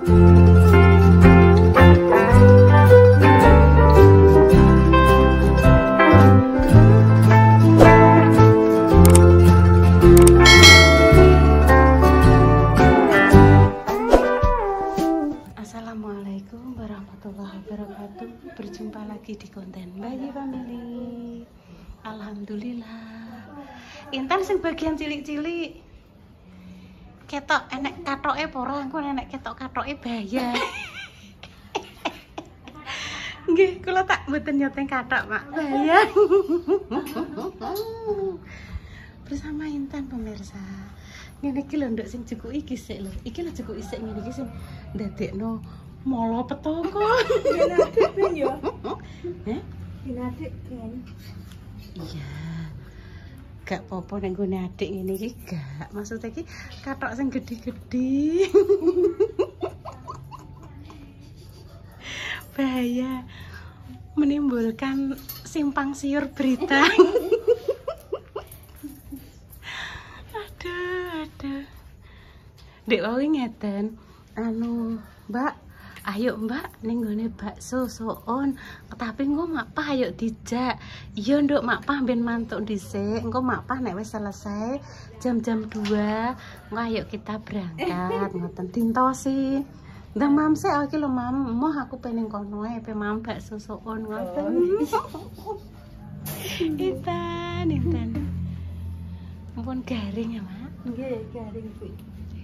Assalamualaikum warahmatullahi wabarakatuh. Berjumpa lagi di konten Bayi Family. Alhamdulillah. Intan sing bagian cilik-cilik. Ketok enek katoke ora, engko enek ketok katoke bayar. Nggih, kula tak mboten nyoteng katok, Mak. Bayar. Bersama Intan pemirsa. Ngene iki lho nduk sing cukup iki sik lho. Iki lho cukup isik ngene iki sing ndadekno molo petoko. Genadik ben yo. Heh? Genadik ben. Iya. Gak apa-apa nek nggone adik ngene iki gak. Maksud iki katok sing gedhe-gedhe. Bahaya menimbulkan simpang siur berita. Aduh. Dek wae ngeten. Mbak, ayo Mbak ning gone bakso soon. Tapi engko Mak Pah ayo dijak. Iya Nduk, Mak Pah ben mantuk dhisik. Engko Mak Pah nek wis selesai jam-jam 2, engko ayo kita berangkat. Ngoten dintosi. Ndang Mam sik iki lho Mam, moh aku pengen kono ae pe Mam bakso soon ngoten. Intan. Ampun garing ya, Mak. Nggih, garing kuwi.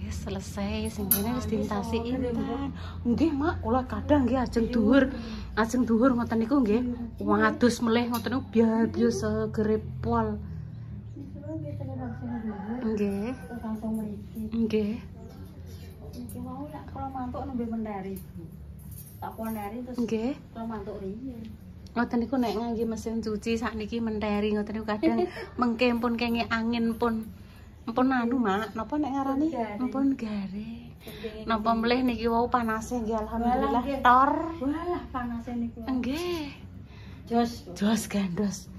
Selesai sing kene wis dintasi Intan. Nggih Mak, kula kadang nggih ajeng dhuwur. Ajeng dhuwur ngoten niku nggih. Wadus melih ngoten niku biar segere pol. Nggih. Langsung mriki. Nggih. Iki mau nek kula mantuk nembe mendari. Tak pondari terus Nggih. kula mantuk riyen. Ngoten niku nek ngangge mesin cuci sakniki mendari ngoten niku kadang mengke pun kenge angin pun anu Mak, napa nek ngarani? Ampun garing. Napa melih niki wau panase nggih alhamdulillah tor. Walah panase niku. Nggih. Jos Gandos.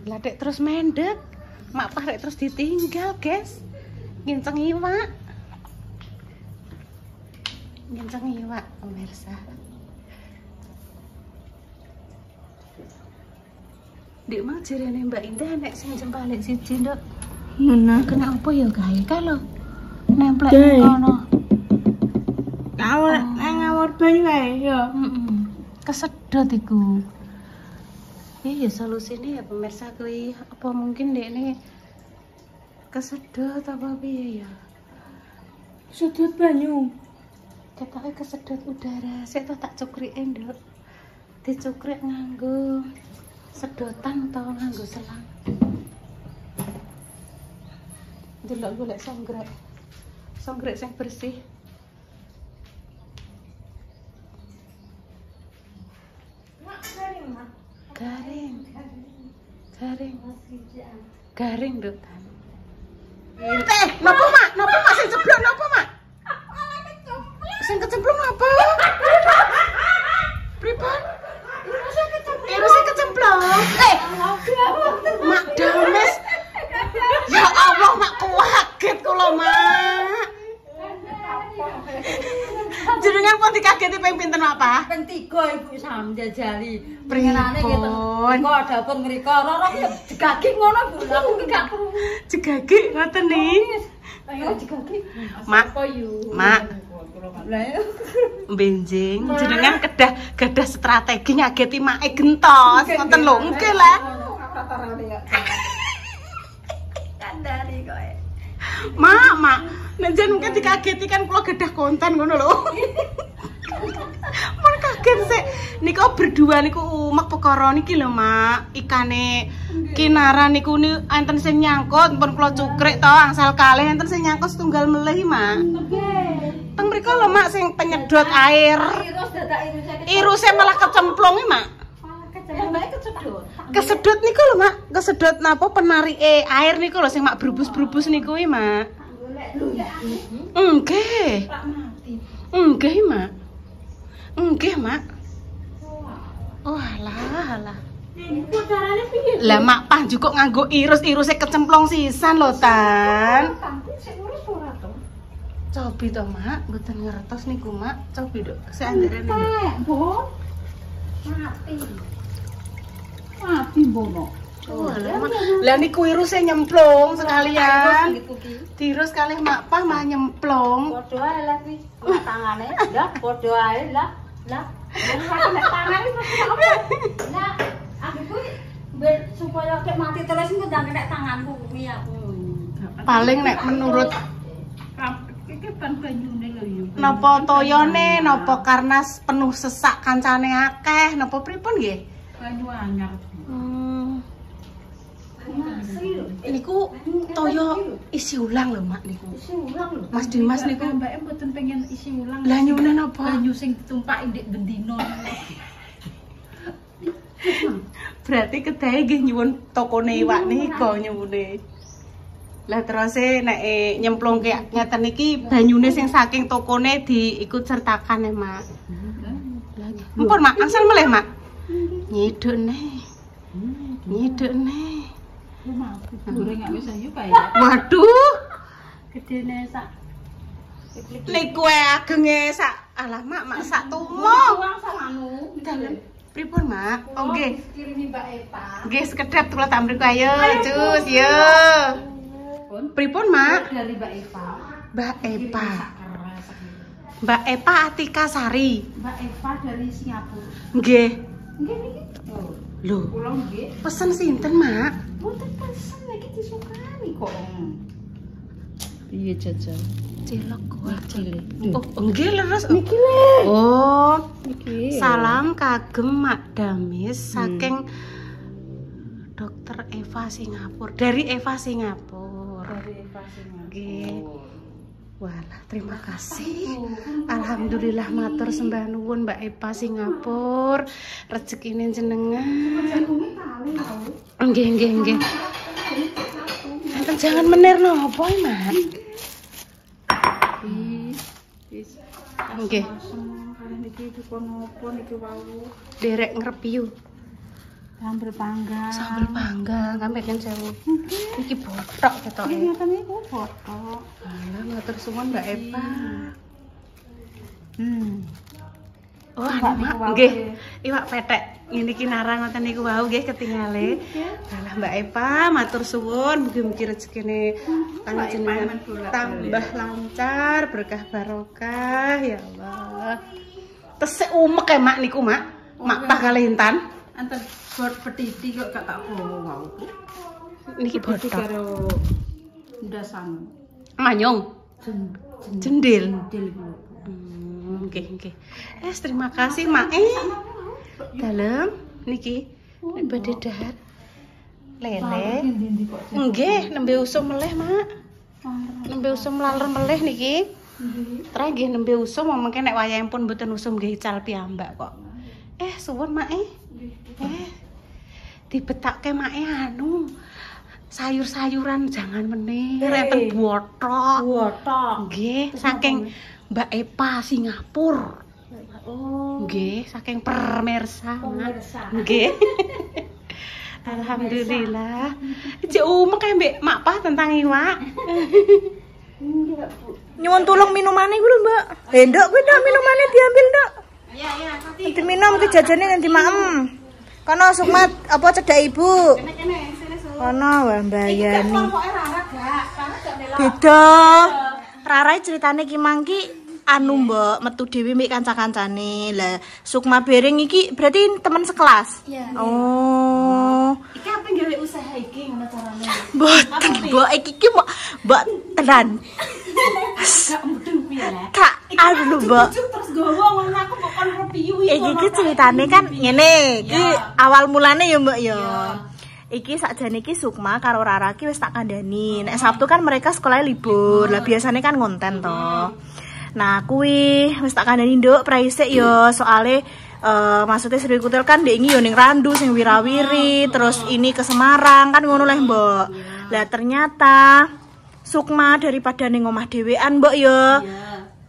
Lah dek terus mendek. Mak Pah rek terus ditinggal, guys. Nginceng iwak. Pemirsa. Dik mah jirene Mbak Indah nek sing jempalik siji, Nduk. Mana? Kenapa ya gawe kalau nemplek ngono. Ngawur banyu kae yo. Kesedot iku. Iya solusine ya pemirsa kuwi apa mungkin dekne kesedot apa piye ya? Sedot banyu. Ketoke kesedot udara. Sik to tak cukrike, Nduk. Dicukrik nganggo sedotan atau nganggo selang. Delok golek songgrek sing bersih. Mak garing, Mak. Garing Nduk. Napa Mak? Sing ceblok napa Mak? Sing kecemplung apa? Pripun? Irusnya kecemplung. Mak dames. Ya Allah, Mak kaget kula, Mak. Jenengan pun dikageti ping pinten, Mak Pah? Ping 3 Ibu sam jajali. Pripun? Kok ada pun ngriko ora jegagi ngono Bu. Aku ki gak perlu. Jegagi ngoten nih. Ayo jegagi. Mak. Benjing, jenengan gadah strategi ngageti make gentos. Ngoten lho, nggih lah. Kandari kowe. Mak, nek jen mungkin dikageti kan kula gadah konten ngono lho. Mun kaget sik niku berdua niku umek perkara niki lho, Mak. Ikane kinaran niku enten sing nyangkut pun kula cukrik to angsal kalih enten sing nyangkut setunggal melih, Mak. Nggih. Teng mriku lho, Mak, sing penyedot air. Irus dadak Iruse malah kecemplung, Mak. Kesedot. Kesedot niku lho, Mak. Kesedot napa penarike air niku lho sing Mak brubus-brubus niku kuwi, Mak. Nggih. Nggih, Mak. Nggih, Mak. Oh, alah. Niku carane piye? Lah Mak Pah juga nganggo irus-iruse kecemplung sisan lho, Tan. Sik urus ora to? Cobi to, Mak. Mboten ngertos niku, Mak. Cobi dok. Seandere niku. Bu. Mati. Mati bono. Lah niku virusnya nyemplung sekalian. Virus kalih Mak Pah mah nyemplung. Padha ae lah kuwi. Tangane. Lah padha ae lah. Lah. Nek tangane apa? Lah, aku kuwi supaya kek mati terus engko ndang nek tanganku kuwi aku. Paling nek menurut iki ban banyune lho yo. napa toyone, napa karena penuh sesak kancane akeh, napa pripun nggih? Banyu anyar. Niku toyo isi ulang lho, Mak niku. Isi ulang lho. Mas Dimas niku mbake mboten pengen isi ulang. Lah nyune napa? Banyu sing ditumpaki ndek bendino. Berarti kedahe nggih nyuwun tokone iwak nika nyuwune. Lah terus nek nyemplungke ngeten iki banyune sing saking tokone diikut sertakan ya, Mak. Mumpun, Mak, angsal meleh, Mak. Nyidukne. Nyidukne. Goreng gak bisa yuk kae. Waduh. Gedene sak. Niku agenge sak. Alah, Mak sak tumo. Uang sak anu. Dalem pripun, Mak? Oh nggih. Kirimi Mbak Eva. Nggih sekedap kula tak mriku ayo, cus, yo. Pripun, Mak? Dari Mbak Eva. Mbak Eva. Mbak Eva Atika Sari. Mbak Eva dari Singapura. Nggih. Nggih niki. Oh. Lho, Kula nggih. pesen sinten, Mak? Mboten pesen iki disukani kok. Piye jajan? Cilok kuwi. Cile. Oh, nggih leres. Niki le. Oh, Niki. salam kagem Mak Damis saking Dokter Eva Singapura. Dari Eva Singapura. Dari Eva Singapura. Nggih. Walah, terima kasih. Alhamdulillah matur sembah nuwun Mbak Eva Singapura. Rezekine jenengan. Nggih, nggih, nggih. Enten jangan menir nopo, Mak. Wis. Nggih. Kali niki dikon opo niki wau? Derek ngrepiu. Sambel panggang. Sambel panggang, kampen sewu. Iki botok ketoke. Ternyata niku foto. Alah, matur suwun Mbak Eva. Oh, Iwak anu, niku Mak, wau nggih. nggih. Iwak petek ngene iki narang ngoten niku wau nggih ketingale. Alah Mbak Eva, matur suwun mugi-mugi rezekine panjenengan tambah lancar, berkah barokah ya Allah. Tesik umek ya Mak niku, Mak. Mak Pah kalih Intan. Anten buat petiti kok gak tak bawa wau. Niki Petiti botok. karo ndasan. Manyung. Jendil. Jendil iku. Nggih, nggih. Terima kasih, Mak. Dalem niki nek badhe dahar. Lele. Nggih, nembe usum meleh, Mak. Nembe usum laler meleh niki. Terus nggih nembe usum mengke nek wayahipun mboten usum nggih ical piyambak kok. Suwun, Mak. Dibetakke, Mak, anu. Sayur-sayuran jangan menir, enten botok. Botok. Nggih, saking Mbak Eva Singapura. Oh. Nggih, saking pemirsa. Pemirsa. Nggih. Alhamdulillah. Cek umek kae Mbak Mak Pah tentang iwak. Nyuwun tulung minumane ku lho, Mbak. Nduk kuwi ndak minumane diambil, Nduk. Iya, iya, nanti. Nanti minum ki jajane nanti maem. Kono Sukmat apa cedak Ibu? Kene, sini Su. Kono wah mbayani. Pokoke Rara gak melok. Beda. Rarai ceritane ki mangki anu Mbok metu dhewe mbek kanca-kancane. Lah Sukma Bering iki berarti teman sekelas. Iya. Oh. Iki apa gawe usaha iki ngono carane? Mboten, Mbok iki Mbok tenan. Gak mudeng piye lah. Kak, aduh Mbok. Terus gowo ngono aku kok kon review Iki ceritane kan ngene, iki awal mulane ya Mbak ya. Iki sakjane iki Sukma karo Rara ki wis tak kandhani. Nek Sabtu kan mereka sekolah libur. Lah biasane kan ngonten to. Nah, kuwi wis tak kandhani Nduk praisik ya soale maksudnya Sri Kutil kan ndek iki yo ning Randu sing wirawiri, terus ini ke Semarang kan ngono leh, Mbok. Lah ternyata Sukma daripada ning omah dhewean, Mbok ya.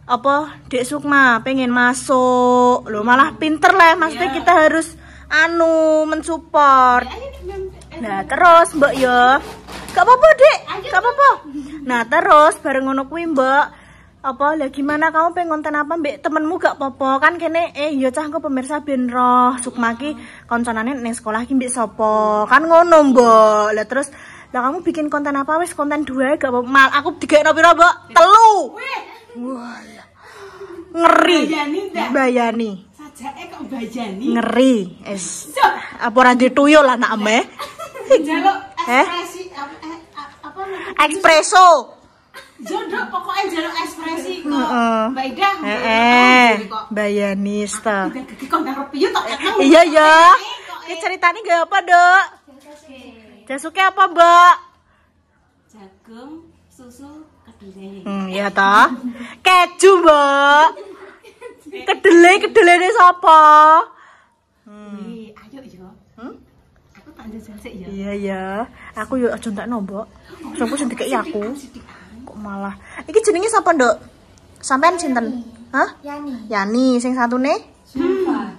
Apa Dek Sukma pengen masuk. Loh malah pinter lah, maksudnya kita harus mensupport. Nah, terus Mbak ya. Gak apa-apa, Dek. Gak apa-apa. Nah, terus bareng ngono kuwi, Mbak, Apa lah gimana kamu pengen konten apa mbek temenmu gak popo kan kene ya cah engko pemirsa ben roh Sukma ki konconane ning sekolah ki mbek sapa kan ngono mbok lah terus lah kamu bikin konten apa wis konten 2 gak apa mal aku digekno pira mbok 3 wah ngeri bayani sajake kok bayani ngeri es apa ora dituyul anak ame njaluk ekspresi apa espresso jodoh pokoknya jalur ekspresi kok Mbak Ida bayanis ta iya ya ini ceritanya gak apa dok jasuke apa mbak jagung susu kedelai iya ta keju mbak kedelai ini siapa ayo yo aku tak jajal sik ya iya ya aku yuk aja ndak nombok sopo sing dikeki aku kok malah iki jenenge sapa nduk sampean sinten hah Yani sing satune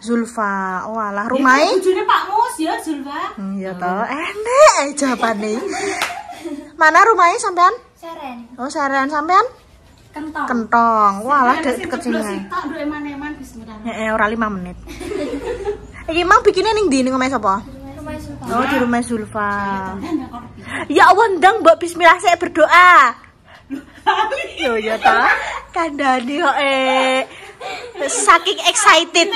Zulfa oh alah rumahe bojone Pak Mus ya Zulfa iya to enek jawabane mana rumahnya sampean Seren. oh Seren sampean kentong walah deket sini tak nduk eman-eman bismillah ora 5 menit iki mang bikinnya ning ndi ning omahe sapa Rumah Zulfa. oh di rumah Zulfa ya Allah ndang mbok bismillah saya berdoa yo ya ta kandhani kok saking excited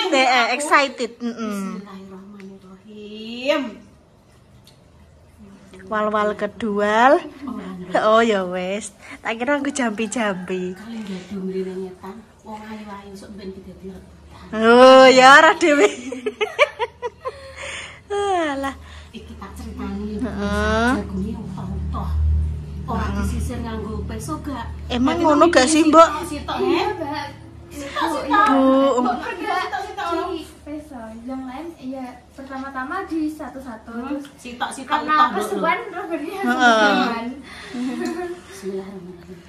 excited Bismillahirrahmanirrahim wal kedua oh ya wes tak kira aku jampi-jampi kali gak mrene nyetan wong ayu-ayu sok ben dadi rebutan oh ya ora dhewe alah iki tak critani jagungnya utuh-utuh orang disisir nganggo peso gak emang ngono gak sih mbok sitok Iya, Mbak. Di peso. Yang lain ya pertama-tama di satu-satu terus sitok karena kesuwan terus berarti kesuwan. Bismillahirrahmanirrahim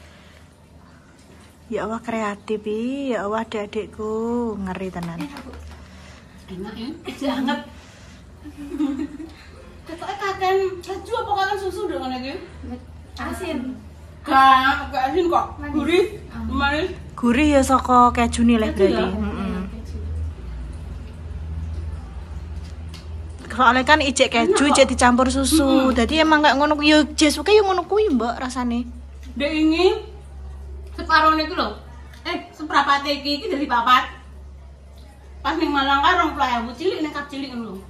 ya Allah kreatif ya Allah adik-adikku ngeri tenan enak ya hangat ketoknya kaken keju apa kaken susu dong ngene iki Asin. gak asin kok gurih manis gurih ya saka kejune leh berarti soalnya kan ijek keju ijek dicampur susu jadi emang gak ngono ya jesuke ya ngono kuwi mbak rasane dek ini separuh niku lho seprapate iki dari papat pas ning Malang kan 20.000 cilik ning kap cilik ngono lho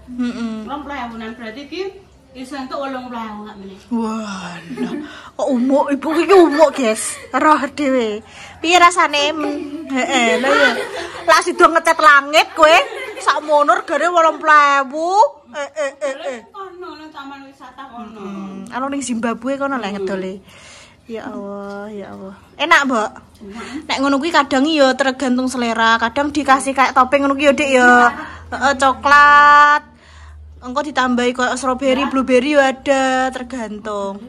20.000-an berarti iki iso entuk 80.000 gak meneh wah kok umuk ibu iki umuk guys roh dhewe piye rasane heeh lha ya lak sido ngecat langit kowe sak monor gare 80.000 kono nang taman wisata kono anu ning Zimbabwe kono lek ngedole ya Allah ya Allah enak mbok nek ngono kuwi kadang ya tergantung selera kadang dikasih kayak topping ngono ki ya dik ya coklat engko ditambahi kayak strawberry blueberry ya ada tergantung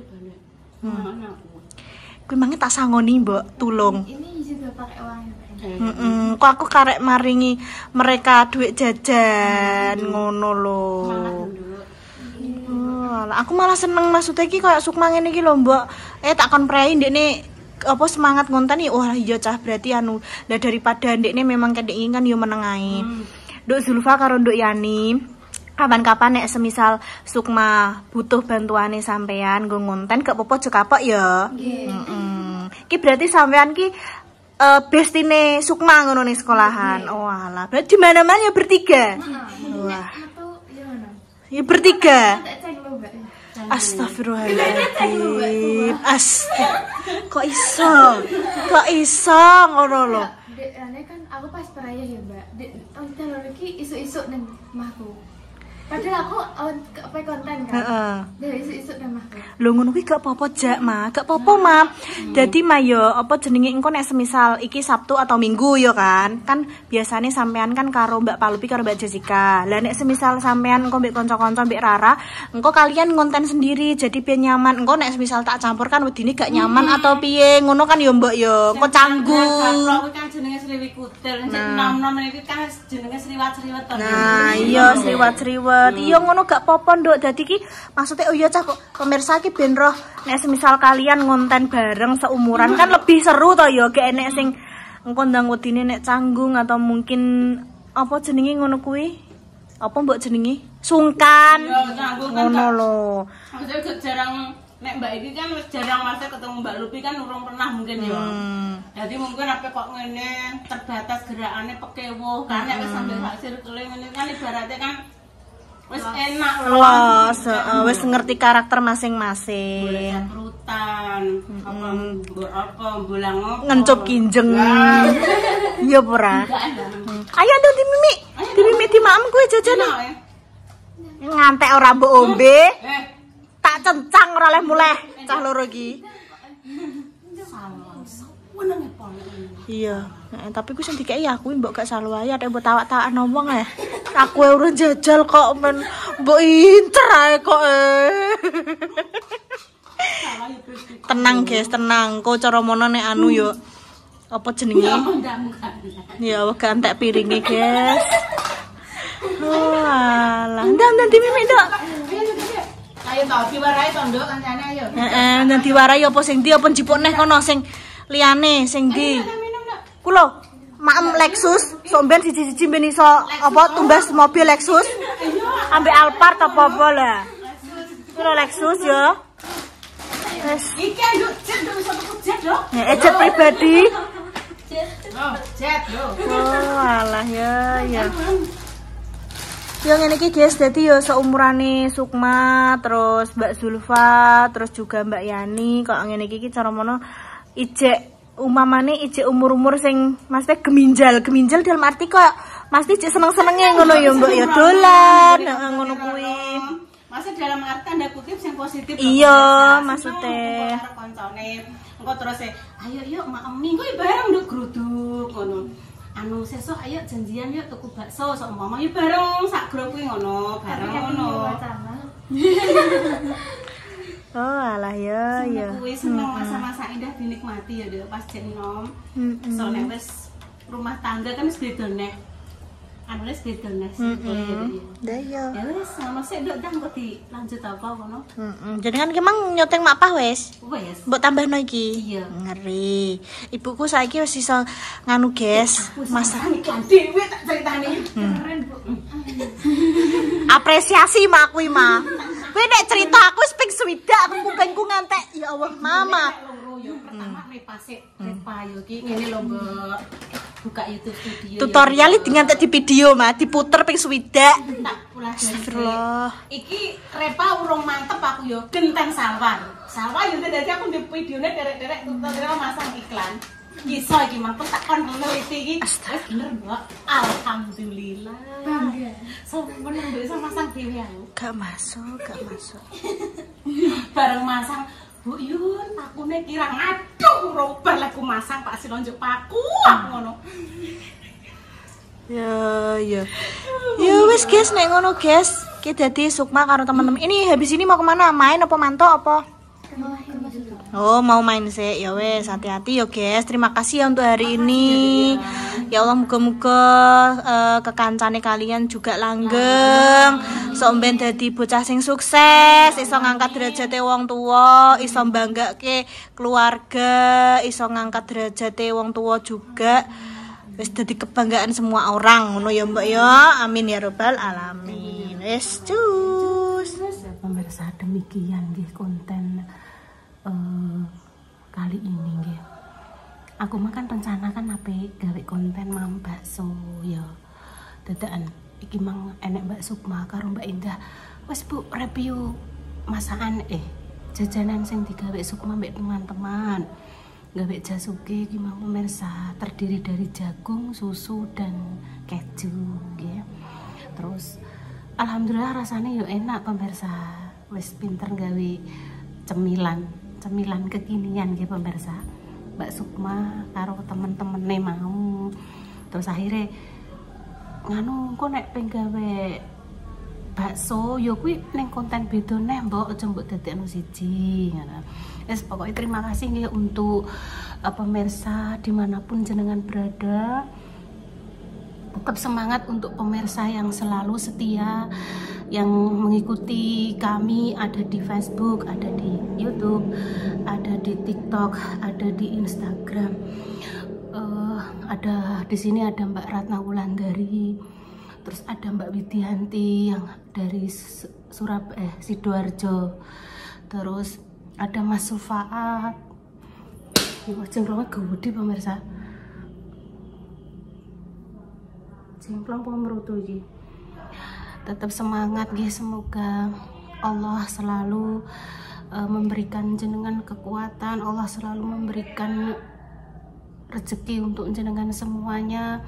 kuwi mangi tak sangoni mbok tulung Ini juga pakai uang. kok aku karek maringi mereka duit jajan ngono lho aku malah seneng maksudnya iki kayak Sukma ngene iki lho mbok tak kon prei ndekne apa semangat ngonten iki wah iya cah berarti anu lah daripada ndekne memang kendek kan yo meneng ae Nduk Zulfa karo Nduk Yani kapan-kapan nek semisal Sukma butuh bantuane sampean nggo ngonten gak apa-apa aja kapok ya iki berarti sampean ki bestine Sukma ngono ning sekolahan oh alah berarti di mana-mana ya bertiga wah Atau gimana? ya bertiga Tak cek lo, Mbak. Astagfirullahaladzim kok iso ngono lho Dek, aneh kan aku pas perayaan ya, Mbak. Dek, tahun lagi isu-isu nang mahku. Padahal aku apa konten kan. heeh Dari isu-isu nang mahku. lho ngono kuwi gak apa-apa jak mah gak apa-apa mah dadi mah yo apa jenenge engko nek semisal iki Sabtu atau Minggu yo kan biasanya sampean kan karo Mbak Palupi karo Mbak Jessica lah nek semisal sampean engko mbek kanca-kanca mbek Rara engko kalian ngonten sendiri jadi piye nyaman engko nek semisal tak campur kan wedine gak nyaman atau piye ngono kan yo mbok yo engko canggung kuwi kan jenenge Sriwi Kutil nek nom-nom iki kan jenenge Sriwat-sriwet nah iya sriwat-sriwet banget. Iya ngono gak apa-apa nduk. Dadi ki maksudnya oh iya cah kok pemirsa ki ben roh nek semisal kalian ngonten bareng seumuran kan lebih seru to ya gek enek sing engko ndang wedine nek canggung atau mungkin apa jenenge ngono kuwi. Apa mbok jenenge? Sungkan. Iya, canggung kan. Ngono lho. Maksudnya jarang nek Mbak iki kan jarang masa ketemu Mbak Lupi kan urung pernah mungkin ya. Jadi mungkin apa kok ngene terbatas gerakane pekewuh kan nek wis sambil sak circle ngene kan ibaratnya kan wis enak Los, wis ngerti karakter masing-masing. boleh kerutan apa bolang apa Ngencup kinjeng. Iya ora. Ayo tuh dimimi. Dimimi di mam kuwi jajan. Ngantek ora mbok ombe. Tak cencang ora oleh muleh cah loro iki. Iya, tapi ku sing dikeki aku mbok gak salu ae arep mbok tawak-tawak ngomong ya. Aku urung jajal kok men mbok incer ae kok. Tenang guys, tenang. Kok cara mono nek anu yo apa jenenge? Ya gak entek piringe, guys. Oh, alah. Ndang dimimik, Dok. Ayo to diwarai to nduk kancane ayo. Heeh, ndang diwarai apa sing ndi apa njipuk neh kono sing liyane sing ndi? Ku lho, maem Lexus, somben siji-siji ben iso apa tumbas mobil Lexus. Ambek Alphard apa lah. Ku lho Lexus ya. Wes. Iki nduk jet nduk iso tuku jet, Dok. Jet pribadi. Oh, jet lho. Oh, alah ya. Yo ngene iki guys, dadi yo seumurane Sukma, terus Mbak Zulfa, terus juga Mbak Yani. Kok ngene iki cara mono ijek umamane ijek umur-umur sing mesti geminjal dalam arti kok mesti ijek seneng-senenge ngono yo Mbak ya dolan, ngono kuwi. Masih dalam arti tanda kutip yang positif. Iya, maksudnya. Koncone engko terus ayo yuk mak emi engko bareng nduk gruduk ngono. Anu sesuk ayo janjian yuk tuku bakso sok umpama yuk bareng sak grup kuwi ngono, bareng ngono. Oh, alah ya. Kuwi seneng masa-masa indah dinikmati ya Dek pas jek enom. Soalnya wis rumah tangga kan wis beda neh. Anu wis beda neh sih. Ya. Ya wis ngono sik Dek dah kok dilanjut apa ngono. Jadi kan emang nyoteng mak pah wis. Wis. Mbok tambahno iki. Iya. Ngeri. Ibuku saiki wis iso nganu, guys. Masak iklan dhewe tak critani. Keren, Bu. Apresiasi mak kuwi mah. Kowe nek cerita aku wis ping swidak aku kupingku ngantek. Ya Allah, Mama. Pertama repase repa yo iki ngene lho, Mbak. Buka YouTube studio. Tutorial iki ngantek di video mah, diputer ping swidak. Tak ulah Astagfirullah. Iki repa urung mantep aku yo genteng salwar. Salwar yo dadi aku di videone derek-derek tutorial masang iklan. Iso iki mah tak kon neliti iki. Wis bener, Mbak. Alhamdulillah. Sampeyan bisa masang dhewe aku. Gak masuk. Bareng masang Bu Yun, takune kirang aduh robar laku masang Pak Silonjuk paku ngono. Ya wis guys, nek ngono guys, kita dadi Sukma karo teman-teman. Ini habis ini mau kemana? Main apa mantau apa? Oh, mau main sih. Ya wes, hati-hati yo guys. Terima kasih ya untuk hari ini. Ya Allah, muga-muga kekancane kalian juga langgeng. Somben dadi bocah sing sukses, iso ngangkat derajate wong tua, iso banggake keluarga, iso ngangkat derajate wong tua juga. Wis dadi kebanggaan semua orang ngono ya Mbak ya. Amin ya rabbal alamin. Wis cus. Pemirsa, demikian nggih konten kali ini nggih. Aku makan rencana kan ape gawe konten mam bakso ya. Dadakan iki mang enek Mbak Sukma karo Mbak Indah. Wis Bu, review masakan jajanan sing digawe Sukma mbek teman-teman. Gawe jasuke iki mang pemirsa terdiri dari jagung, susu dan keju nggih. Terus alhamdulillah rasanya yo enak pemirsa. Wis pinter gawe cemilan kekinian nggih pemirsa. Mbak Sukma karo temen-temene mau. Terus akhirnya nganu kok nek pengen gawe bakso yo kuwi ning konten beda neh mbok aja mbok dadekno siji ngono. Wis pokoknya terima kasih nggih untuk pemirsa dimanapun jenengan berada. Tetap semangat untuk pemirsa yang selalu setia yang mengikuti kami ada di Facebook, ada di YouTube, ada di TikTok, ada di Instagram. Ada di sini ada Mbak Ratna Wulandari, terus ada Mbak Widianti yang dari Sidoarjo, terus ada Mas Sufaat. Jengklongnya gede pemirsa, jengklong pemerutu iki. Tetap semangat nggih, semoga Allah selalu memberikan jenengan kekuatan, Allah selalu memberikan rezeki untuk jenengan semuanya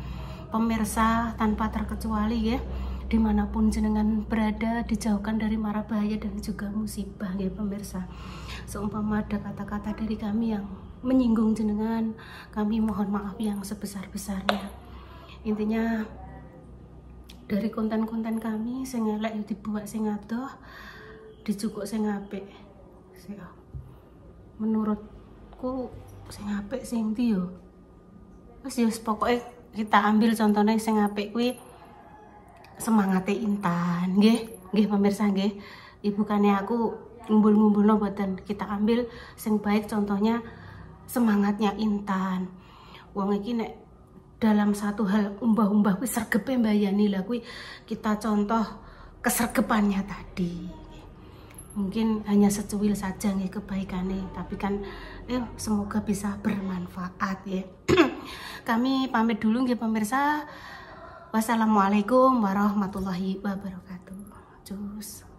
pemirsa tanpa terkecuali ya, dimanapun jenengan berada, dijauhkan dari mara bahaya dan juga musibah ya pemirsa. Seumpama ada kata-kata dari kami yang menyinggung jenengan, kami mohon maaf yang sebesar-besarnya. Intinya dari konten-konten kami sing elek dibuat sing adoh, dijukuk sing apik. Menurutku sing apik sing ndi yo? Wis yo pokoke kita ambil contohnya sing apik kuwi semangate Intan, nggih pemirsa nggih. Ibu kane aku ngumpul-ngumpulno boten, kita ambil sing baik contohnya semangatnya Intan. Wong iki nek dalam satu hal umbah-umbah kuwi sregepe mbayani lah kuwi kita contoh kesergepannya tadi. Mungkin hanya secuil saja nih kebaikannya, tapi kan semoga bisa bermanfaat ya. Kami pamit dulu nggih pemirsa. Wassalamualaikum warahmatullahi wabarakatuh. Cus.